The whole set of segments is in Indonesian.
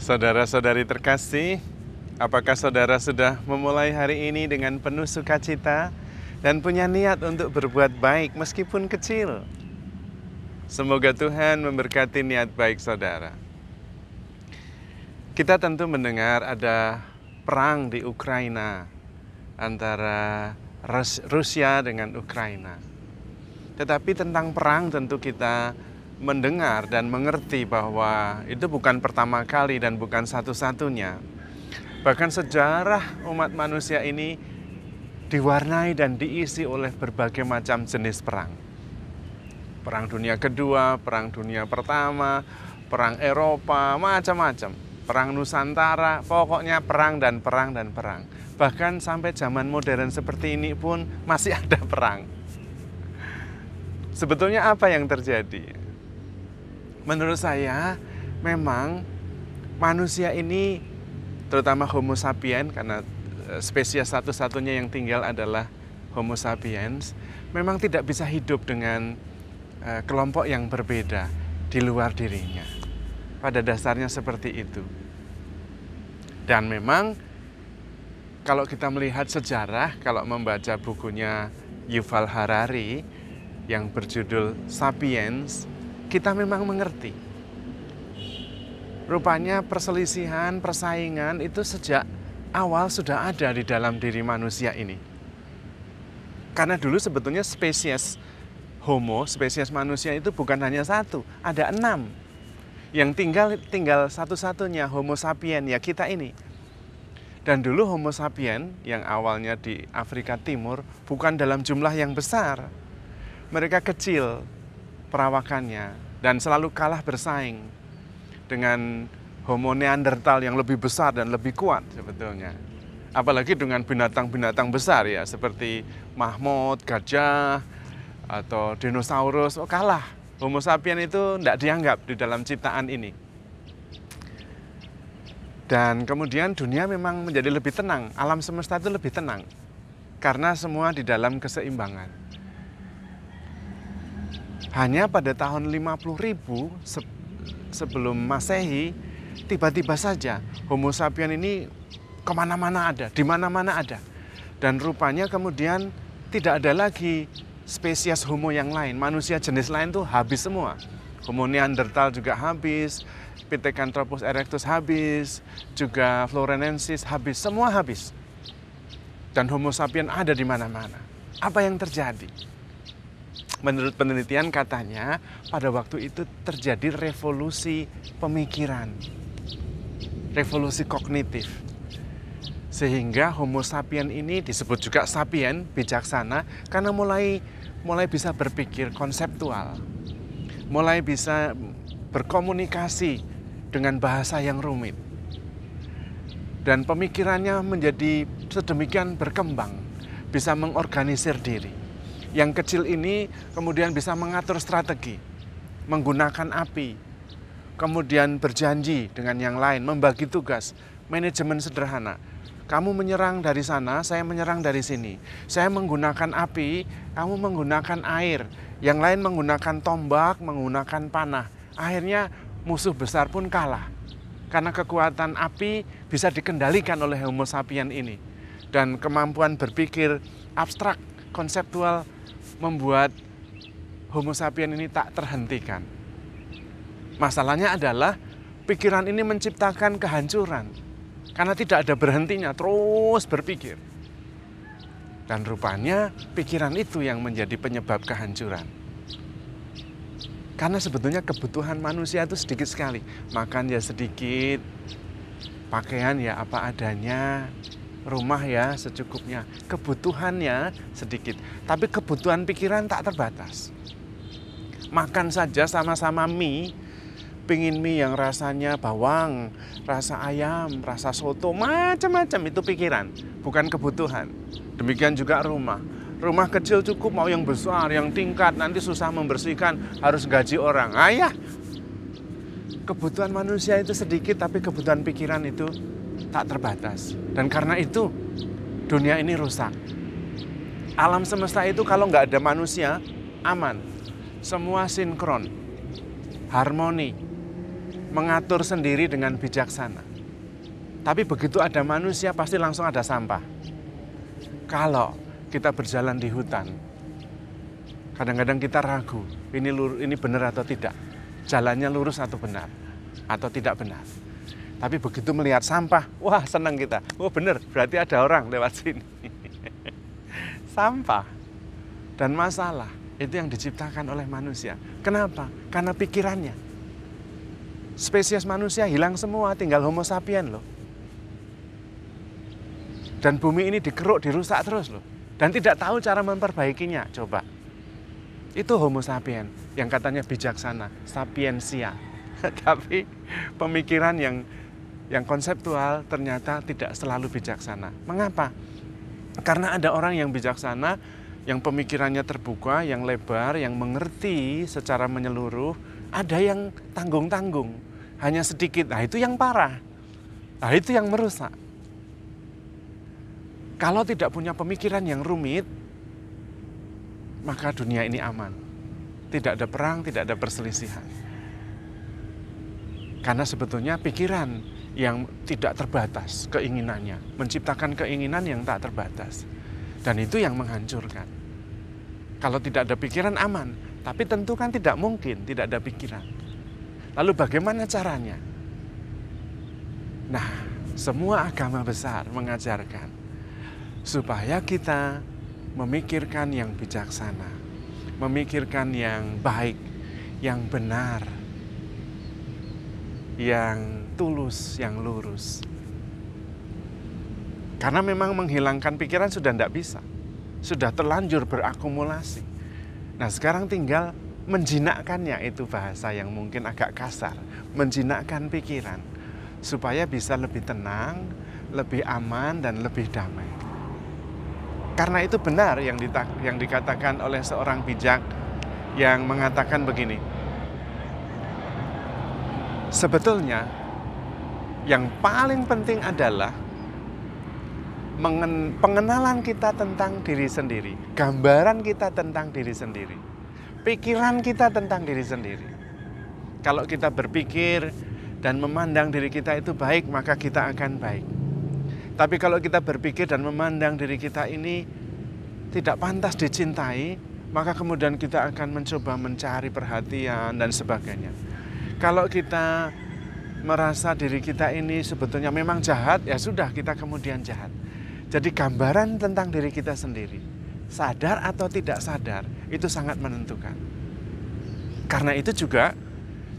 Saudara-saudari terkasih, apakah saudara sudah memulai hari ini dengan penuh sukacita dan punya niat untuk berbuat baik meskipun kecil? Semoga Tuhan memberkati niat baik saudara. Kita tentu mendengar ada perang di Ukraina antara Rusia dengan Ukraina. Tetapi tentang perang tentu kita mendengar dan mengerti bahwa itu bukan pertama kali dan bukan satu-satunya. Bahkan sejarah umat manusia ini diwarnai dan diisi oleh berbagai macam jenis perang. Perang Dunia Kedua, Perang Dunia Pertama, Perang Eropa, macam-macam. Perang Nusantara, pokoknya perang dan perang dan perang. Bahkan sampai zaman modern seperti ini pun masih ada perang. Sebetulnya apa yang terjadi? Menurut saya, memang manusia ini, terutama Homo sapiens, karena spesies satu-satunya yang tinggal adalah Homo sapiens, memang tidak bisa hidup dengan kelompok yang berbeda di luar dirinya. Pada dasarnya seperti itu. Dan memang kalau kita melihat sejarah, kalau membaca bukunya Yuval Harari yang berjudul Sapiens, kita memang mengerti. Rupanya perselisihan, persaingan itu sejak awal sudah ada di dalam diri manusia ini. Karena dulu sebetulnya spesies Homo, spesies manusia itu bukan hanya satu, ada 6. Yang tinggal satu-satunya Homo sapiens, ya kita ini. Dan dulu Homo sapiens yang awalnya di Afrika Timur bukan dalam jumlah yang besar. Mereka kecil perawakannya dan selalu kalah bersaing dengan Homo Neanderthal yang lebih besar dan lebih kuat sebetulnya. Apalagi dengan binatang-binatang besar ya, seperti mamut, gajah, atau dinosaurus. Oh, kalah. Homo sapiens itu tidak dianggap di dalam ciptaan ini. Dan kemudian dunia memang menjadi lebih tenang. Alam semesta itu lebih tenang. Karena semua di dalam keseimbangan. Hanya pada tahun 50.000 sebelum Masehi, tiba-tiba saja Homo sapiens ini kemana-mana ada, di mana-mana ada. Dan rupanya kemudian tidak ada lagi spesies Homo yang lain. Manusia jenis lain tuh habis semua. Homo Neanderthal juga habis, Pithecanthropus erectus habis, juga Florenensis habis, semua habis. Dan Homo sapiens ada di mana-mana. Apa yang terjadi? Menurut penelitian katanya pada waktu itu terjadi revolusi pemikiran, revolusi kognitif. Sehingga Homo sapiens ini disebut juga sapiens, bijaksana, karena mulai bisa berpikir konseptual, mulai bisa berkomunikasi dengan bahasa yang rumit. Dan pemikirannya menjadi sedemikian berkembang, bisa mengorganisir diri. Yang kecil ini kemudian bisa mengatur strategi, menggunakan api, kemudian berjanji dengan yang lain, membagi tugas, manajemen sederhana. Kamu menyerang dari sana, saya menyerang dari sini. Saya menggunakan api, kamu menggunakan air. Yang lain menggunakan tombak, menggunakan panah. Akhirnya musuh besar pun kalah. Karena kekuatan api bisa dikendalikan oleh Homo sapiens ini. Dan kemampuan berpikir abstrak, konseptual, membuat Homo sapiens ini tak terhentikan. Masalahnya adalah pikiran ini menciptakan kehancuran. Karena tidak ada berhentinya, terus berpikir. Dan rupanya pikiran itu yang menjadi penyebab kehancuran. Karena sebetulnya kebutuhan manusia itu sedikit sekali. Makan ya sedikit, pakaian ya apa adanya, rumah ya secukupnya. Kebutuhannya sedikit, tapi kebutuhan pikiran tak terbatas. Makan saja sama-sama mie, pingin mie yang rasanya bawang, rasa ayam, rasa soto, macam-macam itu pikiran, bukan kebutuhan. Demikian juga rumah. Rumah kecil cukup, mau yang besar, yang tingkat, nanti susah membersihkan, harus gaji orang. Ayah, kebutuhan manusia itu sedikit, tapi kebutuhan pikiran itu tak terbatas. Dan karena itu, dunia ini rusak. Alam semesta itu kalau nggak ada manusia, aman. Semua sinkron, harmoni. mengatur sendiri dengan bijaksana. Tapi begitu ada manusia pasti langsung ada sampah. Kalau kita berjalan di hutan, kadang-kadang kita ragu, ini benar atau tidak. Jalannya lurus atau benar, atau tidak benar. Tapi begitu melihat sampah, wah senang kita. Oh benar, berarti ada orang lewat sini. Sampah dan masalah itu yang diciptakan oleh manusia. Kenapa? Karena pikirannya. Spesies manusia hilang semua, tinggal Homo sapien loh. Dan bumi ini dikeruk, dirusak terus loh. Dan tidak tahu cara memperbaikinya, coba. Itu Homo sapien, yang katanya bijaksana, sapiensia. Tapi pemikiran yang konseptual ternyata tidak selalu bijaksana. Mengapa? Karena ada orang yang bijaksana, yang pemikirannya terbuka, yang lebar, yang mengerti secara menyeluruh. Ada yang tanggung-tanggung, hanya sedikit. Nah itu yang parah, nah itu yang merusak. Kalau tidak punya pemikiran yang rumit, maka dunia ini aman. Tidak ada perang, tidak ada perselisihan. Karena sebetulnya pikiran yang tidak terbatas keinginannya, menciptakan keinginan yang tak terbatas. Dan itu yang menghancurkan. Kalau tidak ada pikiran aman. Tapi tentu kan tidak mungkin tidak ada pikiran. Lalu bagaimana caranya? Nah, semua agama besar mengajarkan supaya kita memikirkan yang bijaksana, memikirkan yang baik, yang benar, yang tulus, yang lurus. Karena memang menghilangkan pikiran sudah tidak bisa, sudah terlanjur berakumulasi. Nah sekarang tinggal menjinakkannya, itu bahasa yang mungkin agak kasar. Menjinakkan pikiran supaya bisa lebih tenang, lebih aman, dan lebih damai. Karena itu benar yang dikatakan oleh seorang bijak yang mengatakan begini. Sebetulnya yang paling penting adalah pengenalan kita tentang diri sendiri, gambaran kita tentang diri sendiri, pikiran kita tentang diri sendiri. Kalau kita berpikir dan memandang diri kita itu baik, maka kita akan baik. Tapi kalau kita berpikir dan memandang diri kita ini tidak pantas dicintai, maka kemudian kita akan mencoba mencari perhatian dan sebagainya. Kalau kita merasa diri kita ini sebetulnya memang jahat, ya sudah, kita kemudian jahat. Jadi gambaran tentang diri kita sendiri, sadar atau tidak sadar, itu sangat menentukan. Karena itu juga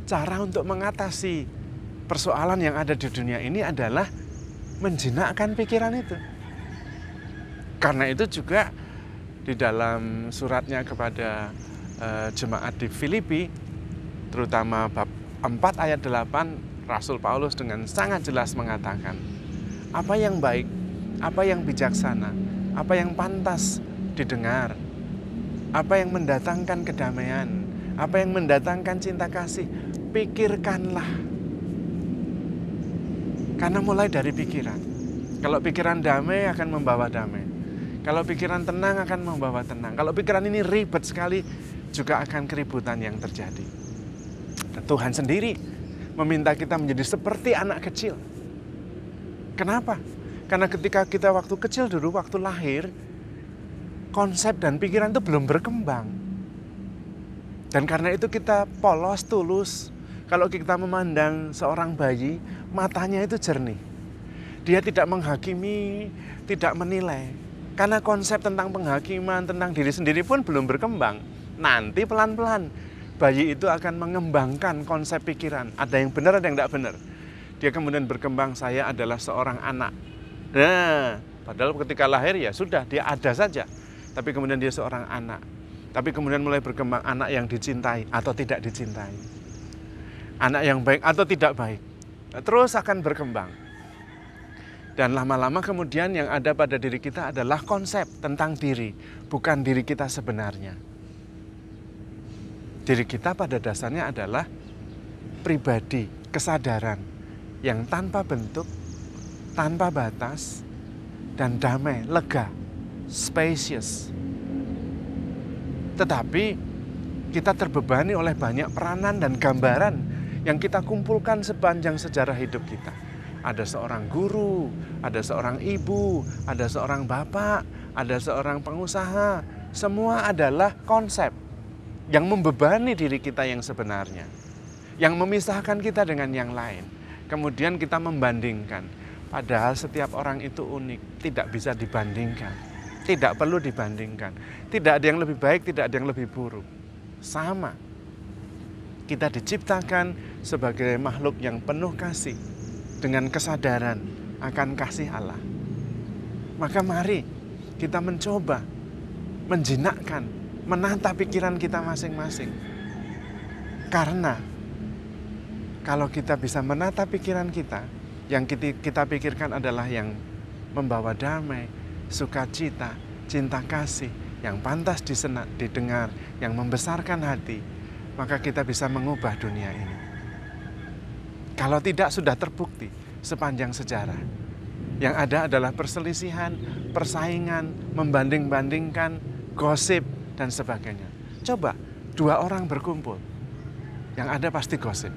cara untuk mengatasi persoalan yang ada di dunia ini adalah menjinakkan pikiran itu. Karena itu juga di dalam suratnya kepada jemaat di Filipi, terutama bab 4 ayat 8, Rasul Paulus dengan sangat jelas mengatakan, apa yang baik, apa yang bijaksana, apa yang pantas didengar, apa yang mendatangkan kedamaian, apa yang mendatangkan cinta kasih, pikirkanlah. Karena mulai dari pikiran. Kalau pikiran damai akan membawa damai. Kalau pikiran tenang akan membawa tenang. Kalau pikiran ini ribet sekali, juga akan keributan yang terjadi. Tuhan sendiri meminta kita menjadi seperti anak kecil. Kenapa? Karena ketika kita waktu kecil dulu, waktu lahir, konsep dan pikiran itu belum berkembang. Dan karena itu kita polos, tulus. Kalau kita memandang seorang bayi, matanya itu jernih. Dia tidak menghakimi, tidak menilai. Karena konsep tentang penghakiman, tentang diri sendiri pun belum berkembang. Nanti pelan-pelan bayi itu akan mengembangkan konsep pikiran. Ada yang benar, ada yang tidak benar. Dia kemudian berkembang, saya adalah seorang anak. Nah, padahal ketika lahir ya sudah, dia ada saja. Tapi kemudian dia seorang anak. Tapi kemudian mulai berkembang anak yang dicintai atau tidak dicintai. Anak yang baik atau tidak baik. Terus akan berkembang. Dan lama-lama kemudian yang ada pada diri kita adalah konsep tentang diri, bukan diri kita sebenarnya. Diri kita pada dasarnya adalah pribadi, kesadaran yang tanpa bentuk, tanpa batas, dan damai, lega, spacious. Tetapi kita terbebani oleh banyak peranan dan gambaran yang kita kumpulkan sepanjang sejarah hidup kita. Ada seorang guru, ada seorang ibu, ada seorang bapak, ada seorang pengusaha. Semua adalah konsep yang membebani diri kita yang sebenarnya, yang memisahkan kita dengan yang lain. Kemudian kita membandingkan, padahal setiap orang itu unik, tidak bisa dibandingkan, tidak perlu dibandingkan. Tidak ada yang lebih baik, tidak ada yang lebih buruk. Sama, kita diciptakan sebagai makhluk yang penuh kasih, dengan kesadaran akan kasih Allah. Maka mari kita mencoba menjinakkan, menata pikiran kita masing-masing. Karena kalau kita bisa menata pikiran kita, yang kita pikirkan adalah yang membawa damai, sukacita, cinta kasih, yang pantas didengar, yang membesarkan hati, maka kita bisa mengubah dunia ini. Kalau tidak, sudah terbukti sepanjang sejarah. Yang ada adalah perselisihan, persaingan, membanding-bandingkan, gosip, dan sebagainya. Coba, 2 orang berkumpul, yang ada pasti gosip,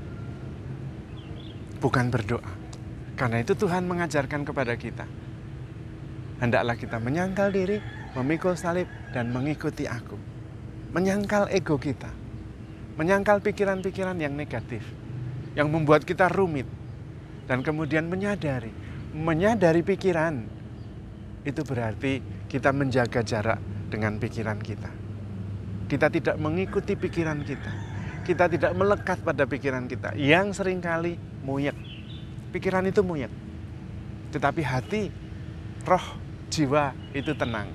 bukan berdoa. Karena itu Tuhan mengajarkan kepada kita, hendaklah kita menyangkal diri, memikul salib, dan mengikuti aku. Menyangkal ego kita, menyangkal pikiran-pikiran yang negatif, yang membuat kita rumit, dan kemudian menyadari pikiran, itu berarti kita menjaga jarak dengan pikiran kita. Kita tidak mengikuti pikiran kita, kita tidak melekat pada pikiran kita, yang seringkali muyek. Pikiran itu muyek, tetapi hati, roh, jiwa itu tenang.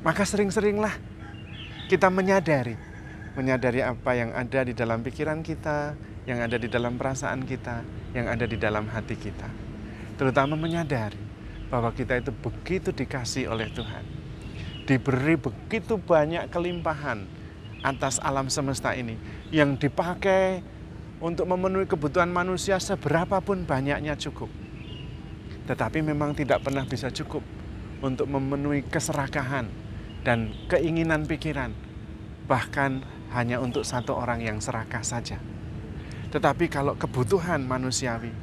Maka sering-seringlah kita menyadari apa yang ada di dalam pikiran kita, yang ada di dalam perasaan kita, yang ada di dalam hati kita. Terutama menyadari bahwa kita itu begitu dikasih oleh Tuhan, diberi begitu banyak kelimpahan atas alam semesta ini, yang dipakai untuk memenuhi kebutuhan manusia seberapapun banyaknya cukup. Tetapi memang tidak pernah bisa cukup untuk memenuhi keserakahan dan keinginan pikiran, bahkan hanya untuk 1 orang yang serakah saja. Tetapi kalau kebutuhan manusiawi,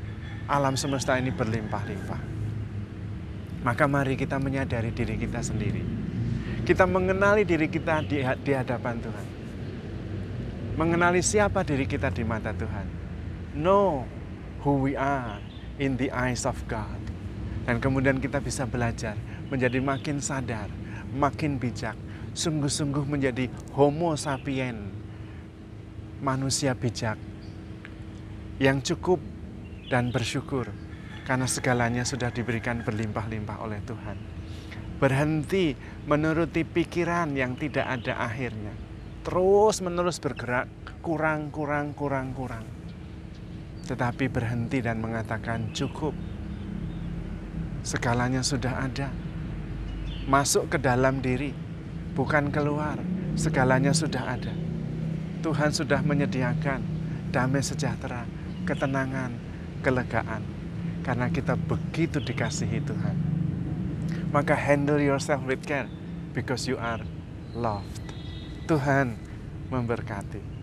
alam semesta ini berlimpah-limpah. Maka mari kita menyadari diri kita sendiri. Kita mengenali diri kita di hadapan Tuhan. Mengenali siapa diri kita di mata Tuhan. Know who we are in the eyes of God. Dan kemudian kita bisa belajar menjadi makin sadar, makin bijak, sungguh-sungguh menjadi homo sapien, manusia bijak, yang cukup dan bersyukur karena segalanya sudah diberikan berlimpah-limpah oleh Tuhan. Berhenti menuruti pikiran yang tidak ada akhirnya. Terus-menerus bergerak, kurang. Tetapi berhenti dan mengatakan cukup. Segalanya sudah ada. Masuk ke dalam diri, bukan keluar. Segalanya sudah ada. Tuhan sudah menyediakan damai sejahtera, ketenangan, kelegaan. Karena kita begitu dikasihi Tuhan. Maka handle yourself with care because you are loved. Tuhan memberkati.